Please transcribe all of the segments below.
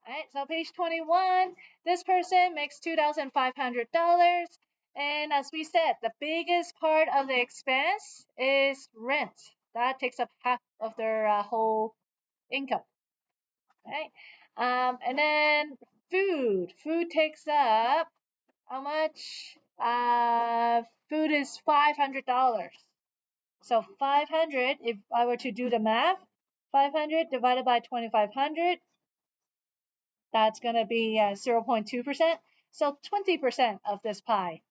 Alright, so page 21, this person makes $2,500. And as we said, the biggest part of the expense is rent. That takes up half of their whole income. Right? And then food. Food takes up how much? Food is $500. So 500, if I were to do the math, 500 divided by 2,500, that's going to be 0.2%. So 20% of this pie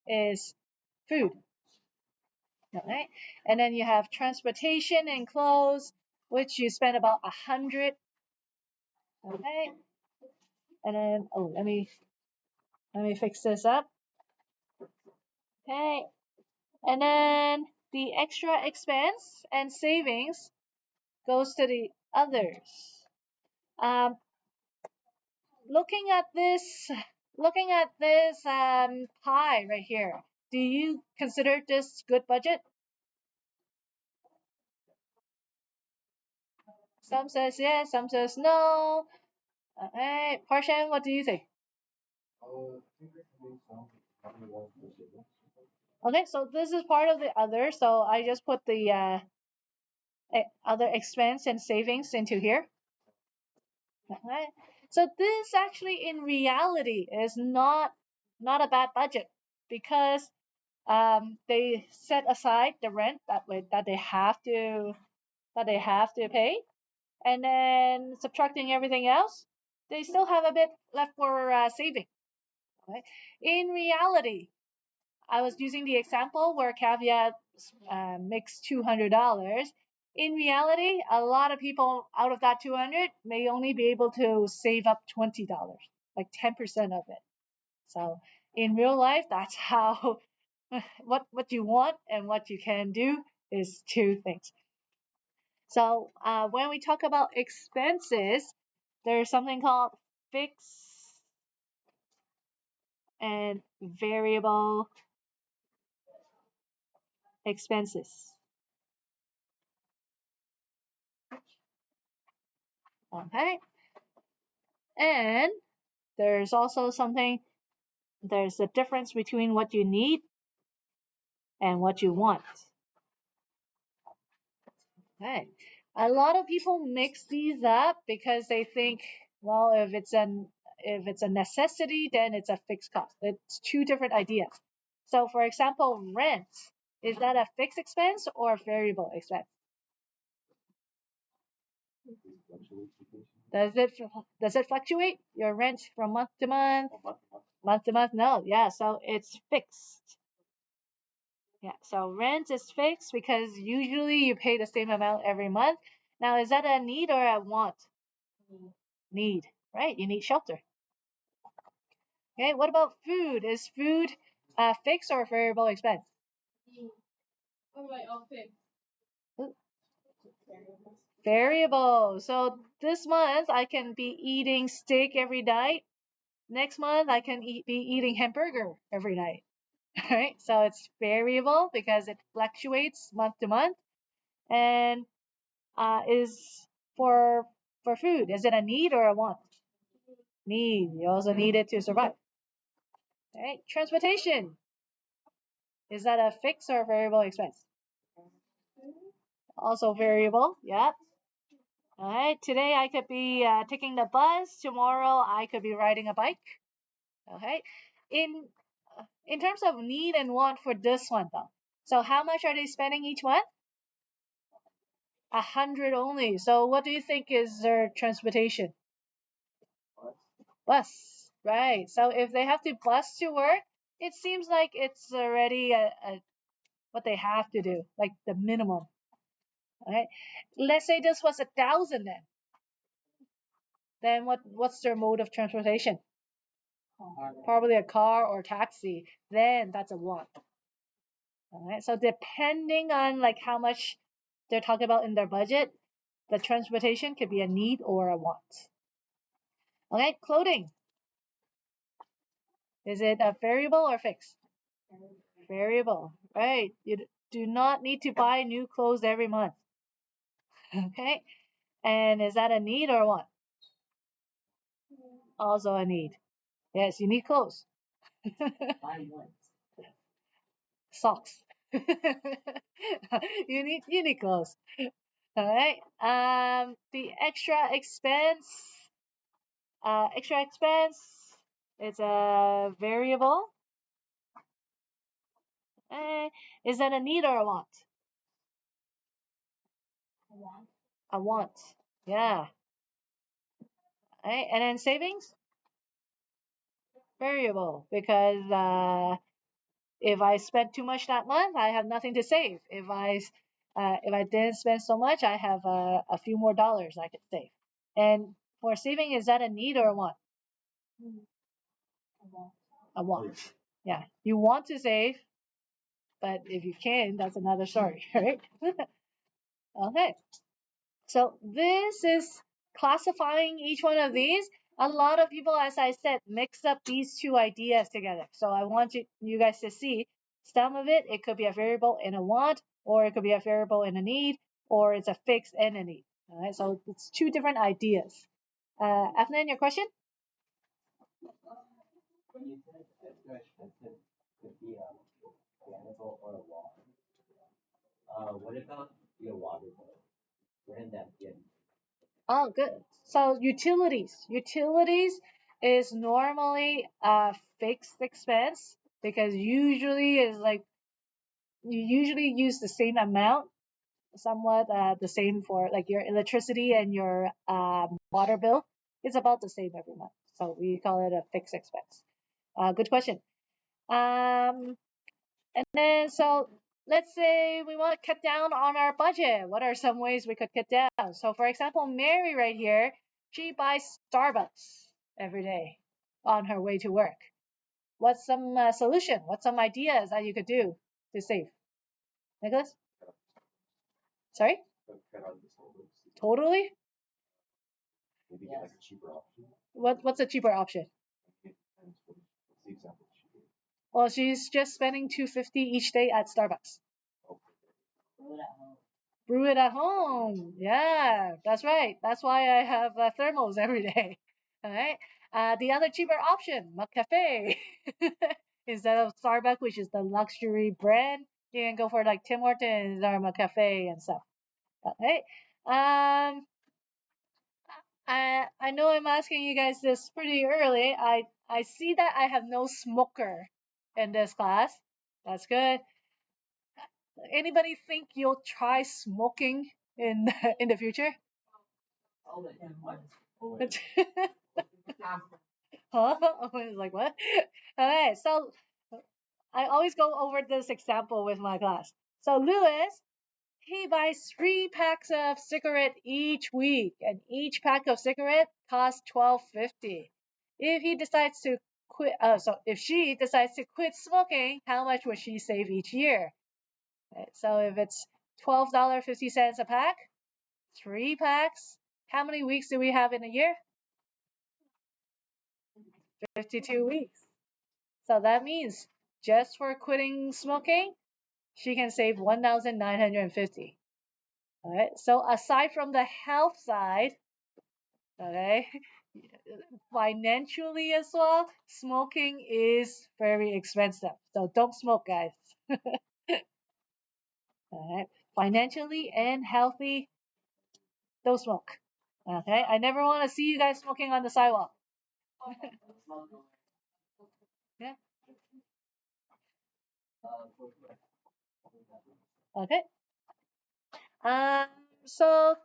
is food. Right? And then you have transportation and clothes, which you spend about 100. Okay. And then, oh, let me fix this up. Okay. And then the extra expense and savings goes to the others. Um, looking at this, pie right here, do you consider this good budget? Some says yes, some says no. Alright, Parshan, what do you think? Okay, so this is part of the other, so I just put the other expense and savings into here. Alright, so this actually in reality is not a bad budget because they set aside the rent that they have to pay, and then subtracting everything else, they still have a bit left for saving. Right? In reality, I was using the example where caveat makes $200. In reality, a lot of people out of that 200 may only be able to save up $20, like 10% of it. So in real life, that's how what you want and what you can do is two things. So when we talk about expenses, there's something called fixed and variable expenses. Okay. And there's also there's a difference between what you need and what you want. Okay. A lot of people mix these up because they think, well, if it's a necessity, then it's a fixed cost. It's two different ideas. So, for example, rent, is that a fixed expense or a variable expense? Does it fluctuate your rent from month to month? Month to month? No. Yeah, so it's fixed. Yeah, so rent is fixed because usually you pay the same amount every month. Now, is that a need or a want? Need, right? You need shelter. Okay, what about food? Is food fixed or variable expense? Variable. So this month I can be eating steak every night. Next month I can be eating hamburger every night. Right? So it's variable because it fluctuates month to month. And is for food, is it a need or a want? Need. You also need it to survive. Right? Transportation. Is that a fixed or variable expense? Also variable. Yeah. All right. Today I could be taking the bus. Tomorrow I could be riding a bike. Okay. In in terms of need and want for this one though. So how much are they spending each month? 100 only. So what do you think is their transportation? Bus. Right. So if they have to bus to work, it seems like it's already what they have to do, like the minimum. Right. Let's say this was 1,000 then. Then what's their mode of transportation? Probably a car or taxi. Then that's a want. All right. So depending on like how much they're talking about in their budget, the transportation could be a need or a want. Okay. Clothing. Is it a variable or fixed? Variable. Right. You do not need to buy new clothes every month. Okay. And is that a need or a want? Also a need. Yes, you need clothes. Socks. You need clothes. All right. The extra expense. It's a variable. Is that a need or a want? A want. Yeah. All right. And then savings, variable, because if I spent too much that month, I have nothing to save. If I didn't spend so much, I have a few more dollars I could save. And for saving, is that a need or a want? A want. Yeah, you want to save, but if you can, that's another story, right? Okay. So this is classifying each one of these. A lot of people, as I said, mix up these two ideas together. So I want you guys to see some of it. It could be a variable and a want, or it could be a variable and a need, or it's a fixed and a need. All right. So it's two different ideas. Afnan, your question? Oh, good. So utilities. Utilities is normally a fixed expense because usually is like you usually use the same amount, somewhat the same for like your electricity and your water bill. It's about the same every month. So we call it a fixed expense. Good question. Um, and then so let's say we want to cut down on our budget. What are some ways we could cut down? So for example, Mary right here, she buys Starbucks every day on her way to work. What's some solution? What's some ideas that you could do to save? Nicholas? Sorry? Totally? What's a cheaper option? Well, she's just spending 250 each day at Starbucks. Brew it at home. Yeah, that's right. That's why I have thermals every day. All right. The other cheaper option, McCafe. Instead of Starbucks, which is the luxury brand, you can go for like Tim Hortons or McCafe and stuff. Okay. I know I'm asking you guys this pretty early. I see that I have no smoker in this class. That's good. Anybody think you'll try smoking in the future? Huh? I was like, what? Okay, so I always go over this example with my class. So Lewis, he buys 3 packs of cigarette each week, and each pack of cigarette costs $12.50. If he decides to quit, so if she decides to quit smoking, how much would she save each year? Right, so if it's $12.50 a pack, 3 packs, how many weeks do we have in a year? 52 weeks. So that means just for quitting smoking, she can save 1,950. All right. So aside from the health side, okay, financially as well, smoking is very expensive. So don't smoke, guys. All right. Financially and healthy, don't smoke. Okay. I never want to see you guys smoking on the sidewalk. Yeah. Okay. Um. So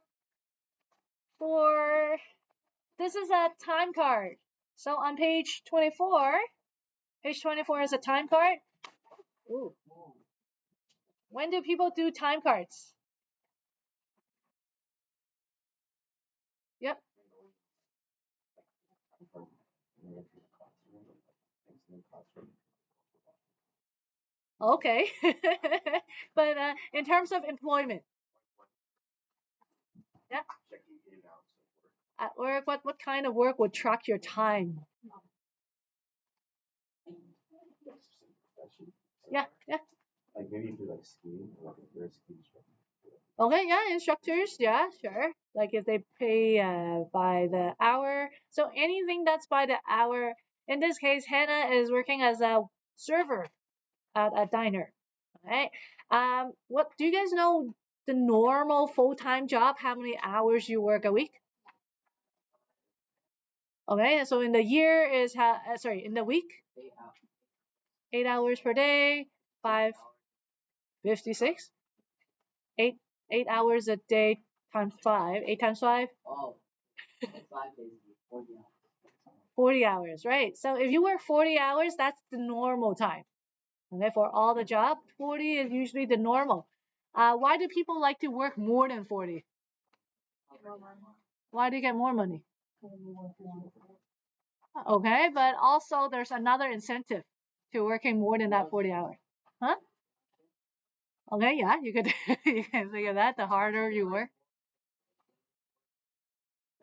for this is a time card. So on page 24 is a time card. Ooh. When do people do time cards? Yep. Okay. But in terms of employment, yeah. At work, what kind of work would track your time? Yeah, yeah. Okay, yeah, instructors, yeah, sure. Like if they pay by the hour. So anything that's by the hour. In this case, Hannah is working as a server at a diner. Right? What do you guys know the normal full-time job? How many hours you work a week? Okay, so in the year is in the week, 8 hours per day, 556, 8 hours a day times 8 times 5, 40 hours, right? So if you work 40 hours, that's the normal time. Okay, for all the job, 40 is usually the normal. Why do people like to work more than 40? Why do you get more money? Okay, but also there's another incentive to working more than that 40 hours. Huh? Okay, yeah, you could you can think of that. The harder you work.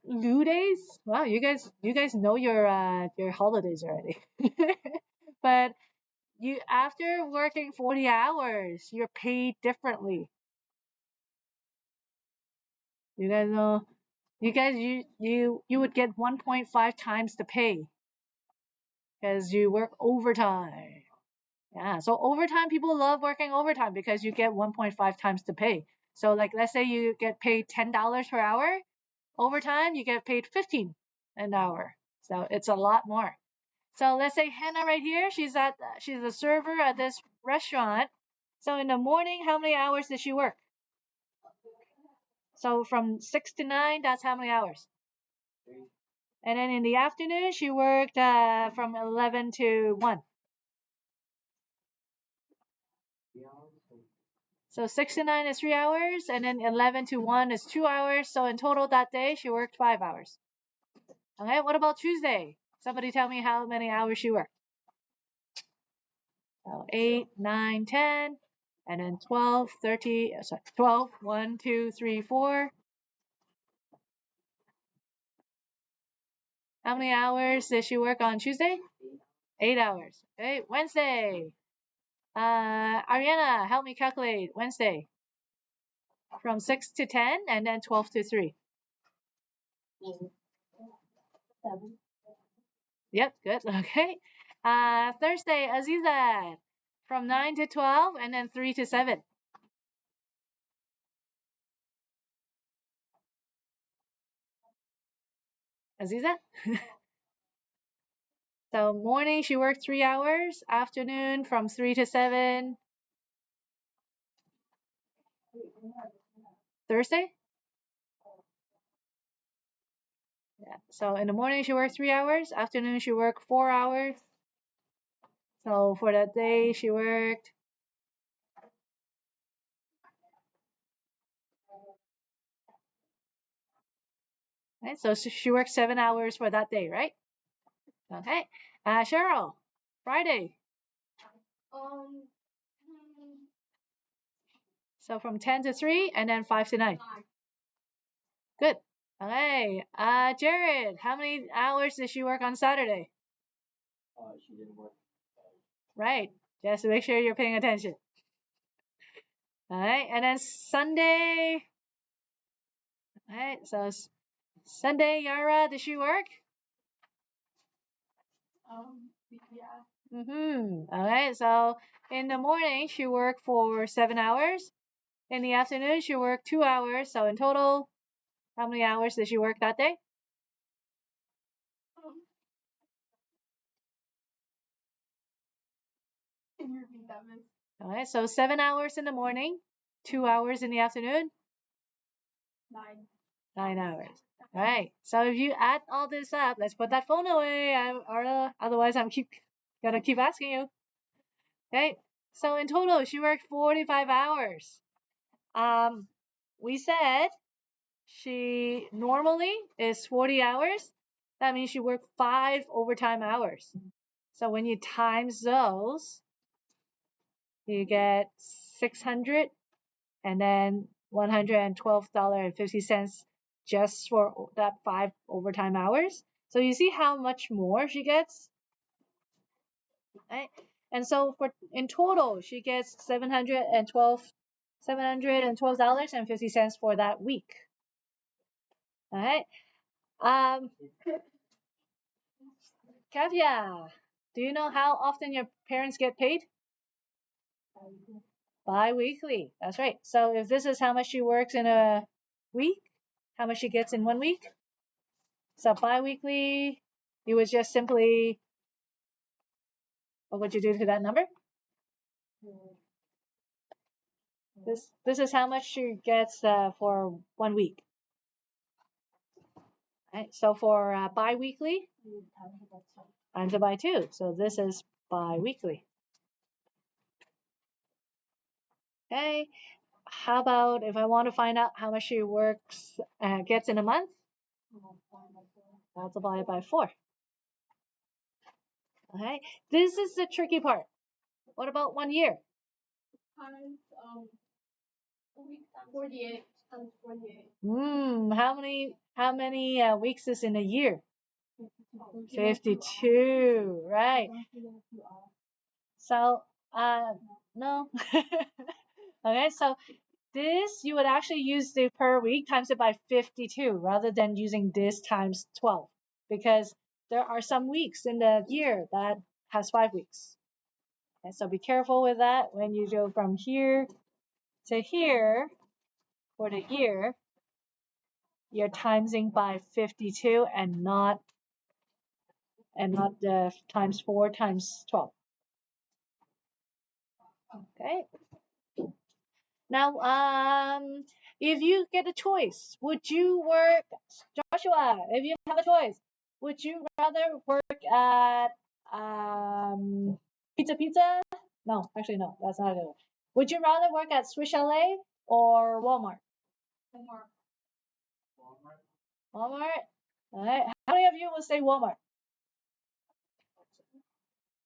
Due days? Wow, you guys know your holidays already. But you after working 40 hours, you're paid differently. You guys know you would get 1.5 times the pay because you work overtime. Yeah, so overtime, people love working overtime because you get 1.5 times the pay. So like let's say you get paid $10 per hour, overtime you get paid 15 an hour. So it's a lot more. So let's say Hannah right here, she's a server at this restaurant. So in the morning, how many hours does she work? So from 6 to 9, that's how many hours? And then in the afternoon, she worked from 11 to 1. So 6 to 9 is 3 hours, and then 11 to 1 is 2 hours. So in total that day, she worked 5 hours. Okay, what about Tuesday? Somebody tell me how many hours she worked. So 8, 9, 10, and then 12, 30, sorry, 12, 1, 2, 3, 4. How many hours did she work on Tuesday? 8 hours. Okay, Wednesday. Ariana, help me calculate Wednesday. From 6 to 10 and then 12 to 3. Yep, good. Okay. Thursday, Aziza. From 9 to 12 and then 3 to 7. Aziza? So morning she worked 3 hours, afternoon from 3 to 7. Thursday? Yeah. So in the morning she worked 3 hours, afternoon she worked 4 hours. So for that day she worked right? So she worked 7 hours for that day, right? Okay. Cheryl, Friday. So from 10 to 3 and then 5 to 9. Good. Okay. Jared, how many hours did she work on Saturday? Right. Just to make sure you're paying attention. All right. And then Sunday. All right. So Sunday, Yara, did she work? All right. So in the morning, she worked for 7 hours. In the afternoon, she worked 2 hours. So in total, how many hours did she work that day? All right. So 7 hours in the morning, 2 hours in the afternoon, 9 hours. All right. So if you add all this up, let's put that phone away. Otherwise, I'm gonna keep asking you. Okay. So in total, she worked 45 hours. Um, we said she normally is 40 hours. That means she worked 5 overtime hours. So when you times those, you get 600 and then $112.50 just for that 5 overtime hours. So you see how much more she gets, right? And so for in total, she gets $712 $712.50 for that week. All right. Kavya, do you know how often your parents get paid? Bi-weekly. That's right. So if this is how much she works in a week, how much she gets in 1 week. So bi-weekly, you would just simply, what would you do to that number? This is how much she gets for 1 week. Right. So for bi-weekly, times it by 2. So this is bi-weekly. Okay. How about if I want to find out how much she works gets in a month? Multiply it by 4. Okay. This is the tricky part. What about 1 year? Times 48 times 48. How many weeks is in a year? 52, right? So no. Okay, so this you would actually use the per week times it by 52 rather than using this times 12 because there are some weeks in the year that has 5 weeks. And so be careful with that when you go from here to here for the year. You're timesing by 52 and not the times 4 times 12. Okay. Now, if you get a choice, would you work, Joshua? If you have a choice, would you rather work at Pizza? No, actually no, that's not it. Would you rather work at Swiss Chalet or Walmart? Walmart. All right. How many of you will say Walmart?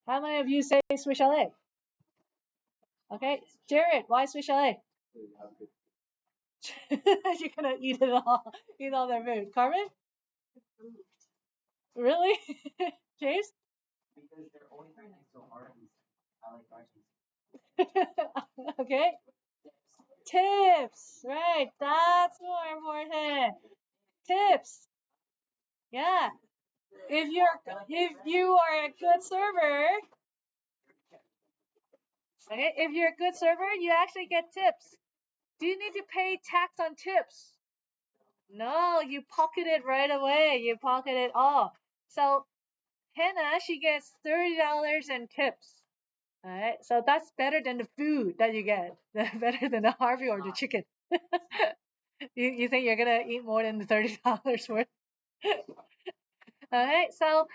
How many of you say Swiss Chalet? Okay, Jared, why Swiss Chalet? You're gonna eat it all, eat all their food. Carmen? Really? James? Because they're always right next to Arby's. I like Arby's. Okay. Tips, right? That's more important. Tips. Yeah. If you are a good server, okay, if you're a good server, you actually get tips. Do you need to pay tax on tips? No, you pocket it right away. You pocket it all. So Hannah, she gets $30 in tips. All right, so that's better than the food that you get. Better than the Harvey or the chicken. You think you're gonna eat more than the $30 worth? All right, so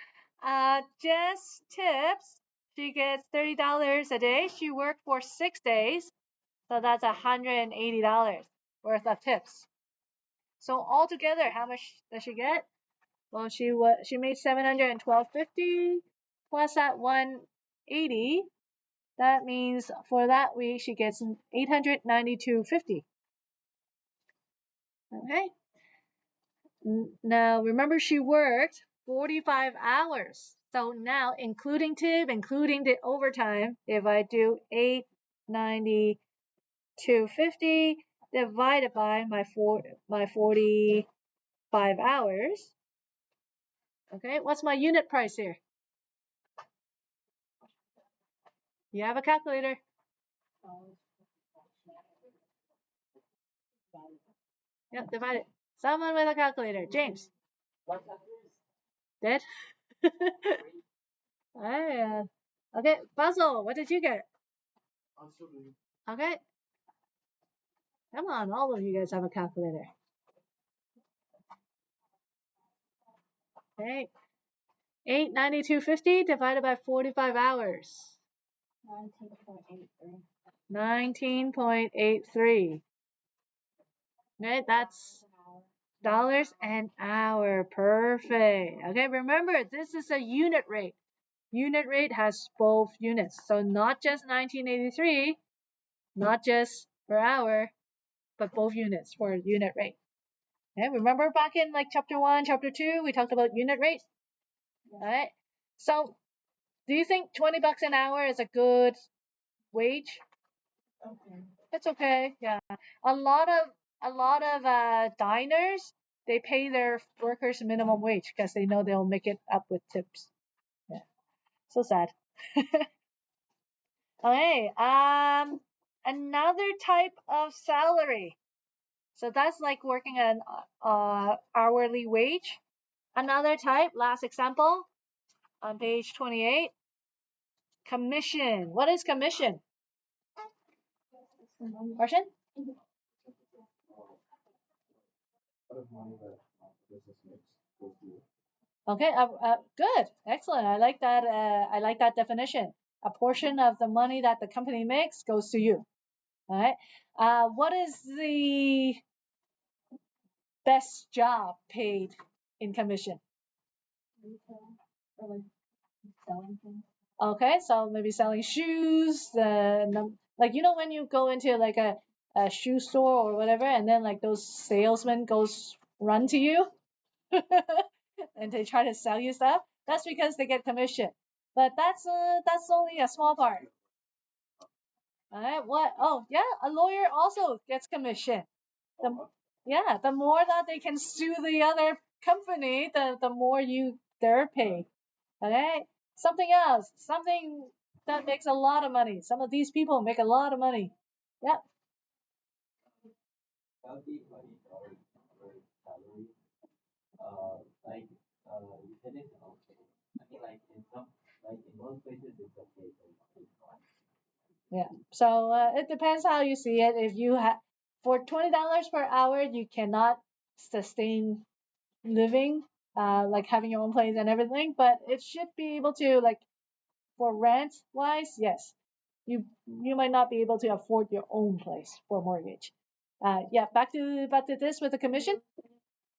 Jess tips. She gets $30 a day. She worked for 6 days, so that's $180 worth of tips. So altogether, how much does she get? Well, she made $712.50 plus that 180. That means for that week she gets $892.50. Okay. Now remember she worked 45 hours. So now including tip, including the overtime, if I do 892.50 divided by my 45 hours. Okay, what's my unit price here? You have a calculator. Yep, divide it. Someone with a calculator. James. Dead? Okay, Basil, what did you get? Okay. Come on, all of you guys have a calculator. Okay. 892.50 divided by 45 hours. 19.83. 19.83. Okay, that's dollars an hour. Perfect. Okay, remember this is a unit rate. Unit rate has both units. So not just 1983, not just per hour, but both units for unit rate. Okay, remember back in like chapter 1, chapter 2, we talked about unit rate? All right. So do you think $20 an hour is a good wage? Okay. It's okay. Yeah. A lot of diners, they pay their workers minimum wage because they know they'll make it up with tips. Yeah. So sad. Okay. Another type of salary. So that's like working an hourly wage. Another type, last example on page 28, commission. What is commission? Question? Okay, good, excellent. I like that. I like that definition. A portion of the money that the company makes goes to you. All right. What is the best job paid in commission? Or like selling things. Okay, so maybe selling shoes. Like when you go into like a shoe store or whatever, and then like those salesmen goes run to you, and they try to sell you stuff. That's because they get commission. But that's only a small part. All right. What? Oh, yeah. A lawyer also gets commission. The Yeah, the more that they can sue the other company, the more they're paid. Okay. Something else. Something that makes a lot of money. Some of these people make a lot of money. Yeah. Healthy money or salary. Like you said it okay. I mean like in some like in most places it's okay, but it's not. Yeah. So it depends how you see it. If you have for $20 per hour, you cannot sustain living, like having your own place and everything. But it should be able to like for rent wise, yes. You might not be able to afford your own place for mortgage. Yeah. Back to this with the commission.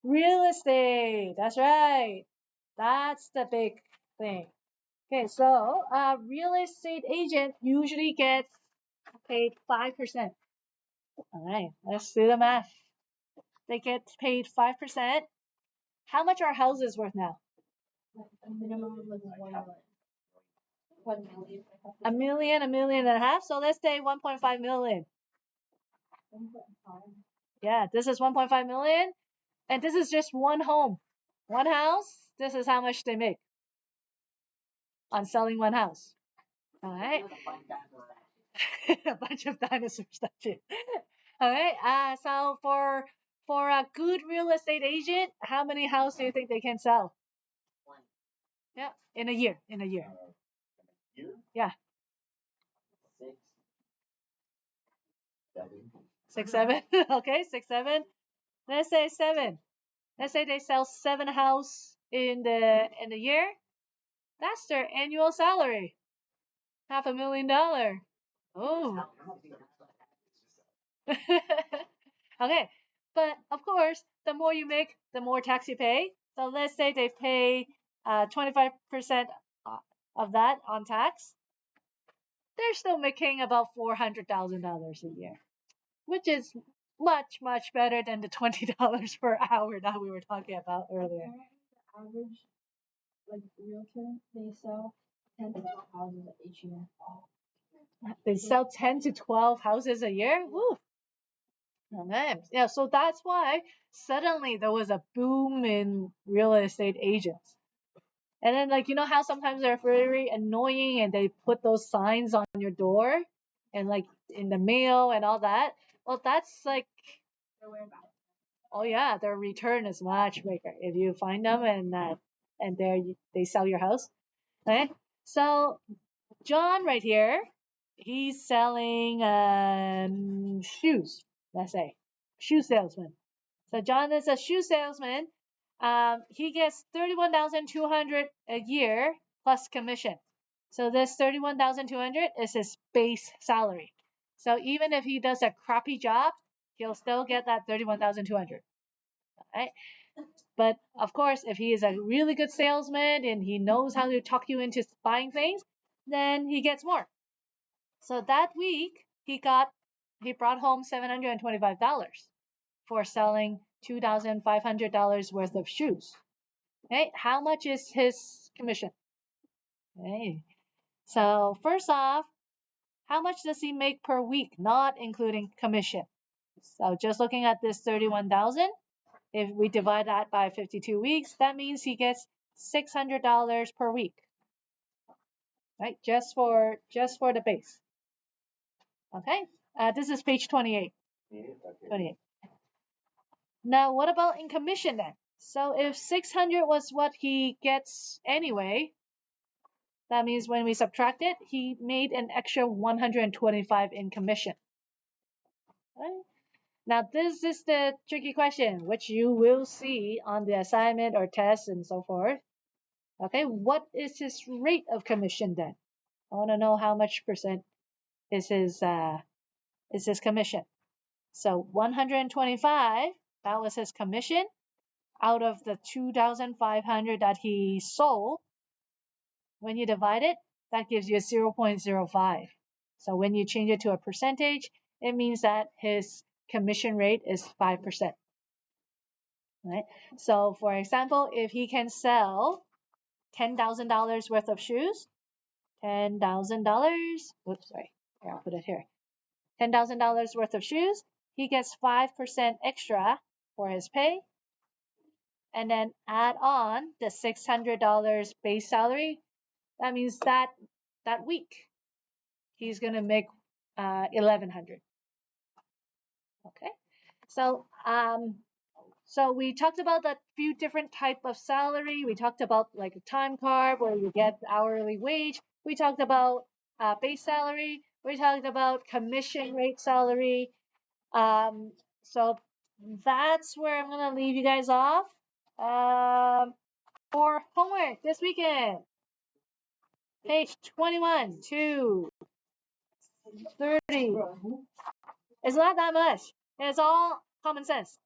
Real estate. That's right. That's the big thing. Okay, so real estate agent usually gets paid 5%. All right, let's do the math. They get paid 5%. How much are houses worth now? Like a minimum of like 1 million. 1 million. A million and a half. So let's say 1.5 million. 1.5. Yeah, this is 1.5 million. And this is just one home, one house. This is how much they make on selling one house. All right. A bunch of dinosaurs. That's it. All right. So for a good real estate agent, how many houses do you think they can sell? One. Yeah, in a year. In a year. Year? Yeah, 6, 7. 6, 7. Okay, 6, 7. Let's say 7. Let's say they sell 7 houses in the year. That's their annual salary. $500,000. Oh. Okay, but of course, the more you make, the more tax you pay. So let's say they pay 25% of that on tax. They're still making about $400,000 a year, which is much, much better than the $20 per hour that we were talking about earlier. The average like realtor, they sell 10 to 12 houses each year. They sell 10 to 12 houses a year? Woo! Okay. Yeah, so that's why suddenly there was a boom in real estate agents. And then, like, how sometimes they're very annoying and they put those signs on your door and, like, in the mail and all that. Well, that's like, oh, yeah, their return is much bigger if you find them and they sell your house. Okay. So, John right here, he's selling shoes, let's say, shoe salesman. So John is a shoe salesman. He gets 31,200 a year plus commission. So this 31,200 is his base salary. So even if he does a crappy job, he'll still get that 31,200. Right? But of course, if he is a really good salesman and he knows how to talk you into buying things, then he gets more. So that week he brought home $725 for selling $2,500 worth of shoes. Okay, how much is his commission? Okay, so first off, how much does he make per week, not including commission? So just looking at this 31,000, if we divide that by 52 weeks, that means he gets $600 per week, right? Just for the base. Okay, this is page 28. 28. Now, what about in commission then? So if 600 was what he gets anyway, that means when we subtract it, he made an extra 125 in commission. Right? Now, this is the tricky question, which you will see on the assignment or test and so forth. Okay, what is his rate of commission then? I want to know how much percent is his commission. So 125, that was his commission out of the 2,500 that he sold. When you divide it, that gives you 0.05. So when you change it to a percentage, it means that his commission rate is 5%. Right? So for example, if he can sell $10,000 worth of shoes, $10,000, whoops, sorry, here, I'll put it here. $10,000 worth of shoes, he gets 5% extra for his pay, and then add on the $600 base salary. That means that week he's gonna make 1,100. Okay, so we talked about that few different type of salary. We talked about like a time card where you get hourly wage. We talked about base salary. We talked about commission rate salary. So that's where I'm gonna leave you guys off. For homework this weekend, page 21 to 30. It's not that much. It's all common sense.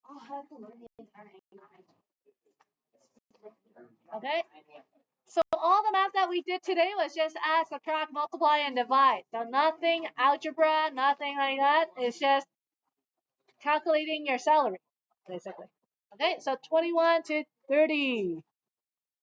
I'll have to learn the entire Okay? So all the math that we did today was just add, subtract, multiply, and divide. So nothing algebra, nothing like that. It's just calculating your salary, basically. Okay, so 21 to 30.